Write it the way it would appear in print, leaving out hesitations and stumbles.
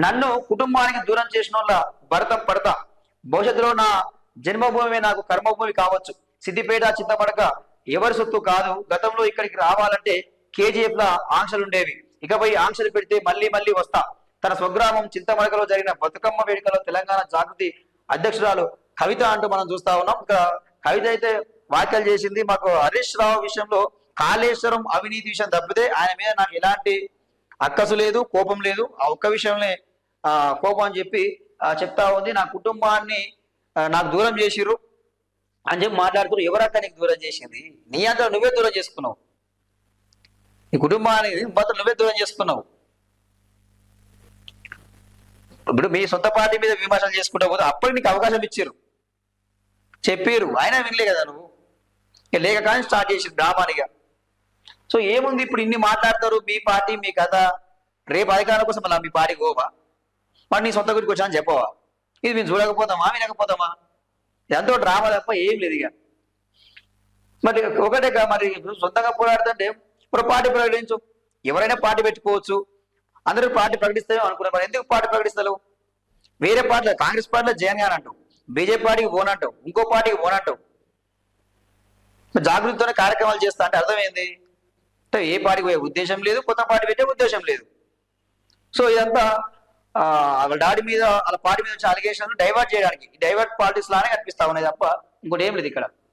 నన్ను కుటుంబానికి దూరం చేసిన వాళ్ళ భరతం పడతా. భవిష్యత్తులో నా జన్మభూమి నాకు కర్మభూమి కావచ్చు. సిద్దిపేట చింతపడక ఎవరి సొత్తు కాదు. గతంలో ఇక్కడికి రావాలంటే కేజీఎఫ్ లా ఆంక్షలు ఉండేవి. ఇకపై ఆంక్షలు పెడితే మళ్ళీ మళ్ళీ వస్తా. తన స్వగ్రామం చింతమడకలో జరిగిన బతుకమ్మ వేడుకలో తెలంగాణ జాగృతి అధ్యక్షురాలు కవిత అంటూ మనం చూస్తా ఉన్నాం. ఇక కవిత అయితే వ్యాఖ్యలు చేసింది. మాకు హరీష్ రావు విషయంలో కాళేశ్వరం అవినీతి విషయం తప్పితే ఆయన మీద నాకు ఎలాంటి అక్కసు లేదు, కోపం లేదు. ఆ ఒక్క విషయంలో కోపం అని చెప్పి చెప్తా ఉంది. నా కుటుంబాన్ని నాకు దూరం చేసిరు అని చెప్పి మాట్లాడుతున్నారు. ఎవరక్క నీకు దూరం చేసింది? నీ అంతా నువ్వే దూరం చేసుకున్నావు. నీ కుటుంబాన్ని మొత్తం నువ్వే దూరం చేసుకున్నావు. ఇప్పుడు మీ సొంత పార్టీ మీద విమర్శలు చేసుకుంటా పోతే అప్పటికి నీకు అవకాశం ఇచ్చారు, చెప్పారు, ఆయన వినలే కదా నువ్వు. లేక కానీ స్టార్ట్ చేసి డ్రామానిగా. సో ఏముంది ఇప్పుడు ఇన్ని మాట్లాడతారు, మీ పార్టీ మీ కథ. రేపు అధికారం కోసం మళ్ళీ మీ పార్టీ గోవా, మరి నీ సొంత గురికి వచ్చానని చెప్పవా? ఇది మేము చూడకపోతామా, వినకపోతామా? ఎంతో డ్రామా తప్ప ఏం లేదు. ఇక మరి ఒకటే మరి సొంతంగా పోరాడుతుంటే ఇప్పుడు పార్టీ ప్రకటించు. ఎవరైనా పార్టీ పెట్టుకోవచ్చు, అందరూ పార్టీ ప్రకటిస్తామో అనుకున్నారు. మరి ఎందుకు పార్టీ ప్రకటిస్తారు? వేరే పార్టీలో కాంగ్రెస్ పార్టీలో జగన్ గారు అంటావు, బీజేపీ పార్టీకి పోనంటావు, ఇంకో పార్టీకి పోనంటావు. జాగృతితోనే కార్యక్రమాలు చేస్తా అంటే అర్థమైంది అంటే ఏ పార్టీకి పోయే ఉద్దేశం లేదు, కొత్త పార్టీ పెట్టే ఉద్దేశం లేదు. సో ఇదంతా వాళ్ళ డాడీ మీద వాళ్ళ పార్టీ మీద వచ్చే అలిగేషన్ డైవర్ట్ చేయడానికి, డైవర్ట్ పాలిటిక్స్ లానే కనిపిస్తా ఉన్నాయి తప్ప ఇంకోటి ఏం లేదు ఇక్కడ.